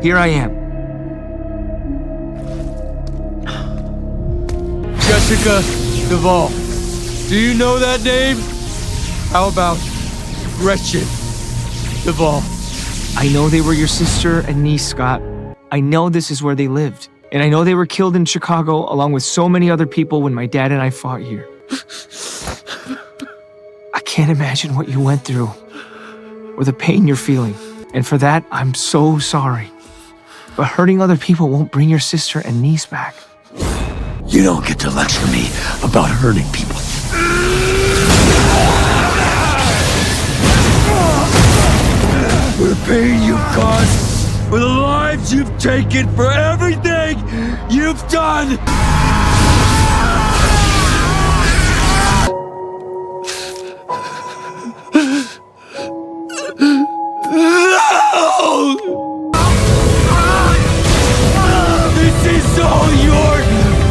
here I am. Jessica Duvall. Do you know that name? How about Gretchen Duvall? I know they were your sister and niece, Scott. I know this is where they lived. And I know they were killed in Chicago along with so many other people when my dad and I fought here. I can't imagine what you went through or the pain you're feeling. And for that, I'm so sorry. But hurting other people won't bring your sister and niece back. You don't get to lecture me about hurting people. For the pain you've caused, for the lives you've taken, for everything you've done! This is all your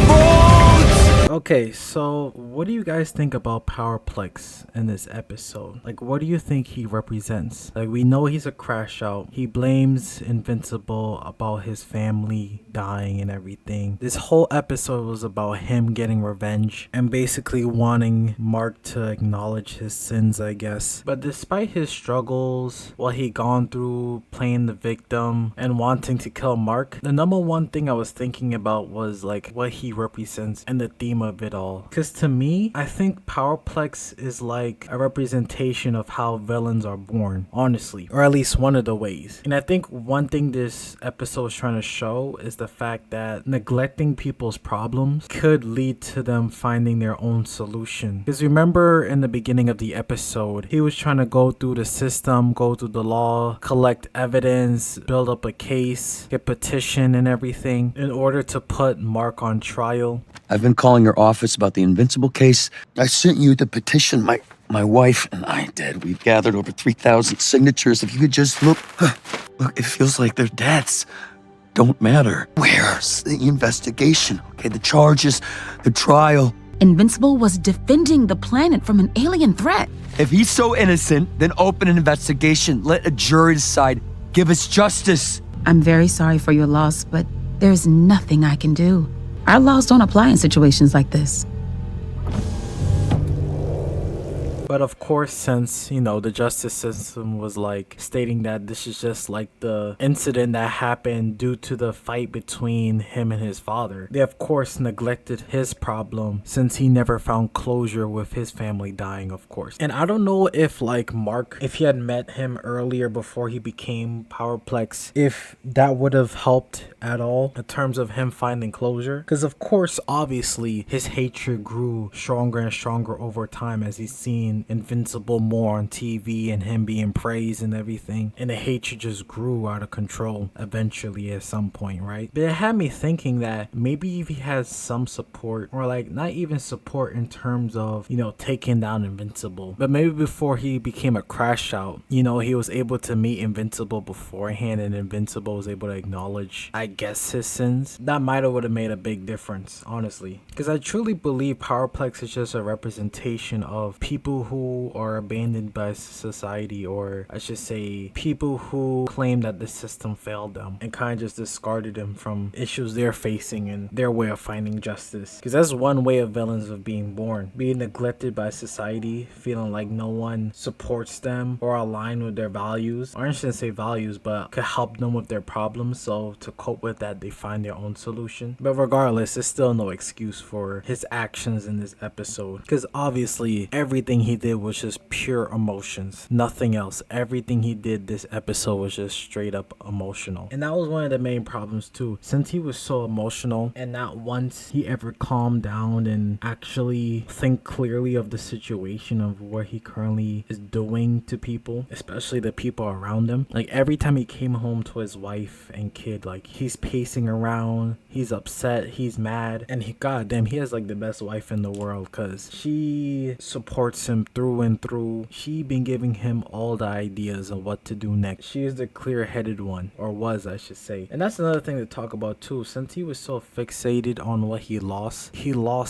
fault! Okay, so what do you guys think about Powerplex in this episode? Like, what do you think he represents? Like, we know he's a crash out. He blames Invincible about his family dying and everything. This whole episode was about him getting revenge and basically wanting Mark to acknowledge his sins, I guess. But despite his struggles, what he gone through playing the victim and wanting to kill Mark, the number one thing I was thinking about was like what he represents and the theme of it all. Because to me, I think Powerplex is like a representation of how villains are born, honestly, or at least one of the ways. And I think one thing this episode is trying to show is the fact that neglecting people's problems could lead to them finding their own solution. Because remember in the beginning of the episode, he was trying to go through the system, go through the law, collect evidence, build up a case, get petition and everything in order to put Mark on trial. I've been calling your office about the Invincible case. I sent you the petition my wife and I did. We've gathered over 3,000 signatures. If you could just look, it feels like their deaths don't matter. Where's the investigation? Okay, the charges, the trial. Invincible was defending the planet from an alien threat. If he's so innocent, then open an investigation. Let a jury decide. Give us justice. I'm very sorry for your loss, but there's nothing I can do. Our laws don't apply in situations like this. But of course, since, you know, the justice system was like stating that this is just like the incident that happened due to the fight between him and his father, they of course neglected his problem since he never found closure with his family dying, of course. And I don't know if like Mark, if he had met him earlier before he became Powerplex, if that would have helped at all in terms of him finding closure. Because of course, obviously, his hatred grew stronger and stronger over time as he's seen Invincible more on TV and him being praised and everything, and the hatred just grew out of control eventually at some point, right? But it had me thinking that maybe if he has some support, or like not even support in terms of, you know, taking down Invincible, but maybe before he became a crash out, you know, he was able to meet Invincible beforehand and Invincible was able to acknowledge, I guess, his sins. That might have would have made a big difference, honestly, because I truly believe Powerplex is just a representation of people who are abandoned by society, or I should say people who claim that the system failed them and kind of just discarded them from issues they're facing and their way of finding justice. Because that's one way of villains of being born, being neglected by society, feeling like no one supports them or align with their values, or I shouldn't say values, but could help them with their problems. So to cope with that, they find their own solution. But regardless, there's still no excuse for his actions in this episode, because obviously everything he did was just pure emotions, nothing else. Everything he did this episode was just straight up emotional, and that was one of the main problems too, since he was so emotional and not once he ever calmed down and actually think clearly of the situation of what he currently is doing to people, especially the people around him. Like every time he came home to his wife and kid, like he's pacing around, he's upset, he's mad, and he, goddamn, he has like the best wife in the world, because she supports him through and through. She been giving him all the ideas of what to do next. She is the clear-headed one, or was, I should say. And that's another thing to talk about too. Since he was so fixated on what he lost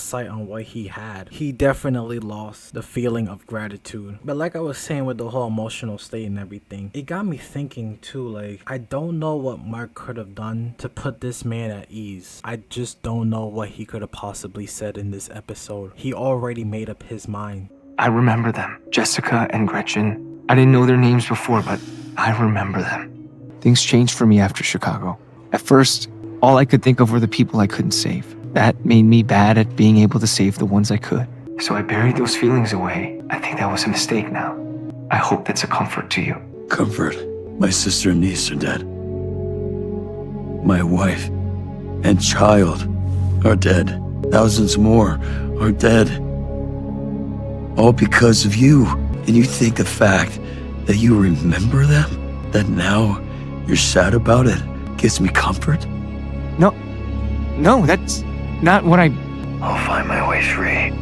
sight on what he had. He definitely lost the feeling of gratitude. But like I was saying with the whole emotional state and everything, it got me thinking too, like, I don't know what Mark could have done to put this man at ease. I just don't know what he could have possibly said in this episode. He already made up his mind. I remember them, Jessica and Gretchen. I didn't know their names before, but I remember them. Things changed for me after Chicago. At first, all I could think of were the people I couldn't save. That made me bad at being able to save the ones I could. So I buried those feelings away. I think that was a mistake now. I hope that's a comfort to you. Comfort. My sister and niece are dead. My wife and child are dead. Thousands more are dead. All because of you. And you think the fact that you remember them, that now you're sad about it, gives me comfort? No, that's not what I... I'll find my way free.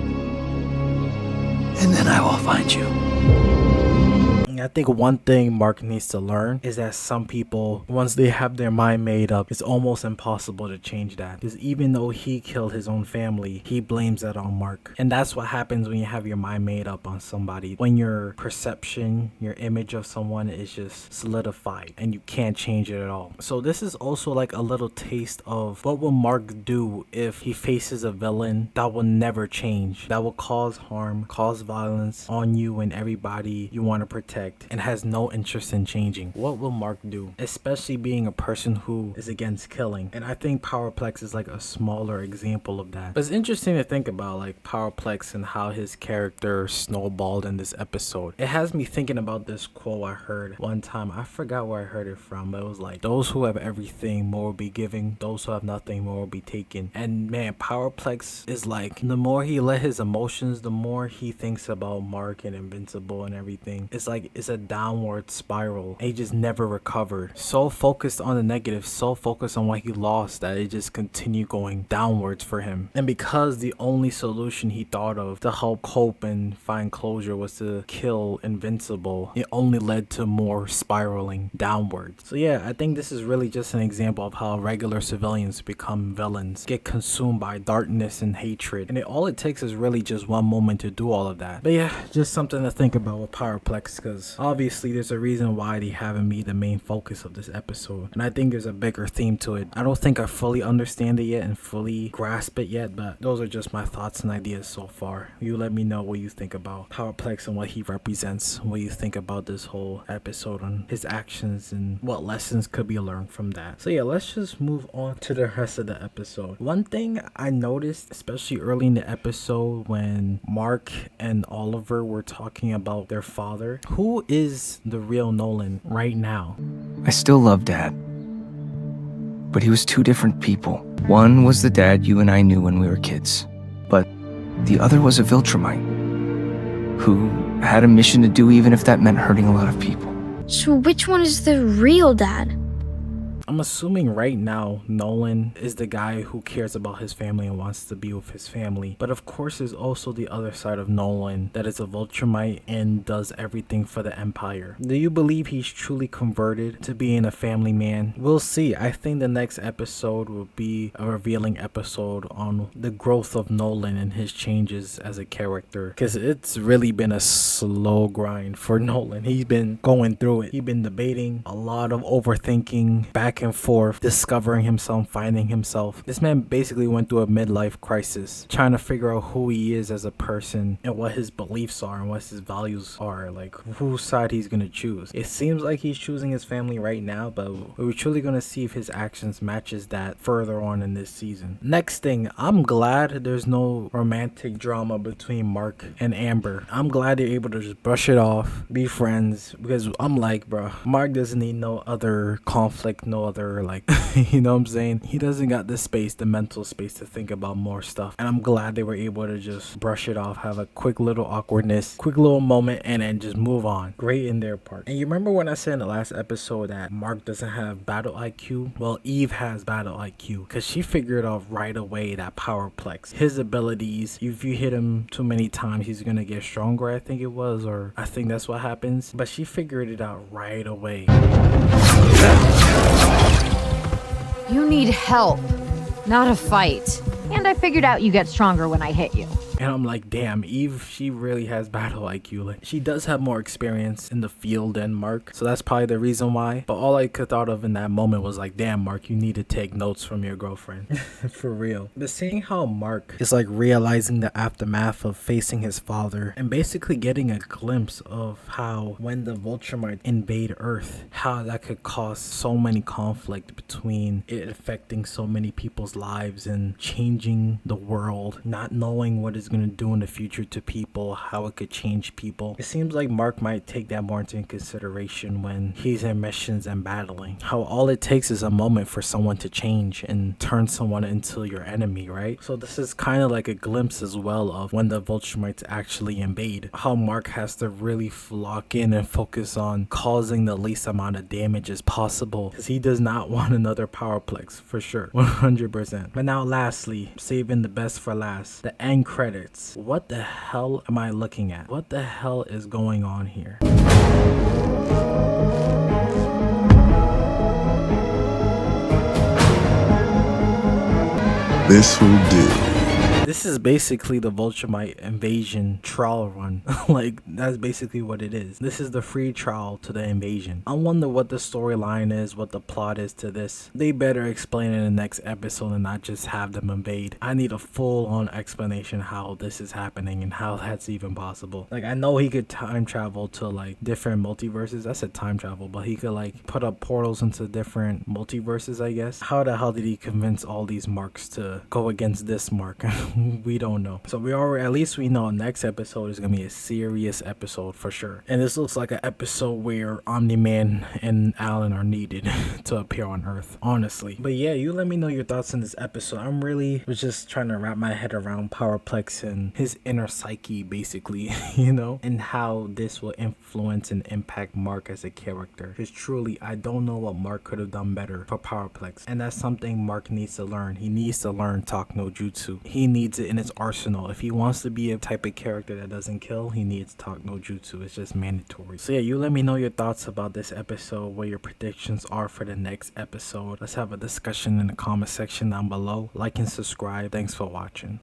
And then I will find you. I think one thing Mark needs to learn is that some people, once they have their mind made up, it's almost impossible to change that. Because even though he killed his own family, he blames that on Mark. And that's what happens when you have your mind made up on somebody. When your perception, your image of someone is just solidified and you can't change it at all. So this is also like a little taste of what will Mark do if he faces a villain that will never change, that will cause harm, cause violence on you and everybody you want to protect, and has no interest in changing. What will Mark do? Especially being a person who is against killing. And I think Powerplex is like a smaller example of that. But it's interesting to think about like Powerplex and how his character snowballed in this episode. It has me thinking about this quote I heard one time. I forgot where I heard it from, but it was like, those who have everything, more will be given. Those who have nothing, more will be taken. And man, Powerplex is like, the more he let his emotions, the more he thinks about Mark and Invincible and everything. It's like, it's a downward spiral. He just never recovered. So focused on the negative, so focused on what he lost, that it just continued going downwards for him. And because the only solution he thought of to help cope and find closure was to kill Invincible, it only led to more spiraling downwards. So yeah, I think this is really just an example of how regular civilians become villains, get consumed by darkness and hatred. And all it takes is really just one moment to do all of that. But yeah, just something to think about with Powerplex, because obviously there's a reason why they haven't me the main focus of this episode, and I think there's a bigger theme to it. I don't think I fully understand it yet and fully grasp it yet, but those are just my thoughts and ideas so far. You let me know what you think about Powerplex and what he represents, what you think about this whole episode on his actions and what lessons could be learned from that. So yeah, let's just move on to the rest of the episode. One thing I noticed, especially early in the episode when Mark and Oliver were talking about their father, who is the real Nolan right now? I still love Dad. But he was two different people. One was the dad you and I knew when we were kids. But the other was a Viltrumite who had a mission to do even if that meant hurting a lot of people. So which one is the real dad? I'm assuming right now Nolan is the guy who cares about his family and wants to be with his family. But of course there's also the other side of Nolan that is a Viltrumite and does everything for the Empire. Do you believe he's truly converted to being a family man? We'll see. I think the next episode will be a revealing episode on the growth of Nolan and his changes as a character. Because it's really been a slow grind for Nolan. He's been going through it. He's been debating, a lot of overthinking, back and forth, discovering himself, finding himself. This man basically went through a midlife crisis, trying to figure out who he is as a person and what his beliefs are and what his values are, like whose side he's gonna choose. It seems like he's choosing his family right now, but we're truly gonna see if his actions matches that further on in this season. Next thing, I'm glad there's no romantic drama between Mark and Amber. I'm glad they're able to just brush it off, be friends, because I'm like, bro, Mark doesn't need no other conflict, no other, like, you know what I'm saying? He doesn't got the space, the mental space to think about more stuff. And I'm glad they were able to just brush it off, have a quick little awkwardness, quick little moment, and then just move on. Great in their part. And you remember when I said in the last episode that Mark doesn't have battle IQ? Well, Eve has battle IQ because she figured out right away that Powerplex, his abilities, if you hit him too many times, he's gonna get stronger, I think it was, or I think that's what happens. But she figured it out right away. You need help, not a fight. And I figured out you get stronger when I hit you. And I'm like, damn, Eve, she really has battle IQ. Like, she does have more experience in the field than Mark, so that's probably the reason why. But all I could thought of in that moment was like, damn, Mark, you need to take notes from your girlfriend. For real. But seeing how Mark is like realizing the aftermath of facing his father and basically getting a glimpse of how when the Vulture invade Earth, how that could cause so many conflict between it affecting so many people's lives and changing the world, not knowing what is going to do in the future to people, how it could change people. It seems like Mark might take that more into consideration when he's in missions and battling. How all it takes is a moment for someone to change and turn someone into your enemy, right? So this is kind of like a glimpse as well of when the Vulture actually invade. How Mark has to really lock in and focus on causing the least amount of damage as possible, because he does not want another Powerplex, for sure. 100%. But now lastly, saving the best for last, the end credits. What the hell am I looking at? What the hell is going on here? This will do. This is basically the Vulture invasion trial run. Like, that's basically what it is. This is the free trial to the invasion. I wonder what the storyline is, what the plot is to this. They better explain it in the next episode and not just have them invade. I need a full-on explanation how this is happening and how that's even possible. Like, I know he could time travel to like different multiverses. I said time travel, but he could like put up portals into different multiverses, I guess. How the hell did he convince all these Marks to go against this Mark? We don't know. So we already, at least we know next episode is gonna be a serious episode for sure. And this looks like an episode where Omni-Man and Alan are needed to appear on Earth, honestly. But yeah, you let me know your thoughts on this episode. I'm really was just trying to wrap my head around Powerplex and his inner psyche, basically, you know, and how this will influence and impact Mark as a character. Because truly, I don't know what Mark could have done better for Powerplex. And that's something Mark needs to learn. He needs to learn Talk No Jutsu. He needs it in his arsenal. If he wants to be a type of character that doesn't kill, he needs Talk No Jutsu. It's just mandatory. So yeah, you let me know your thoughts about this episode, what your predictions are for the next episode. Let's have a discussion in the comment section down below. Like and subscribe. Thanks for watching.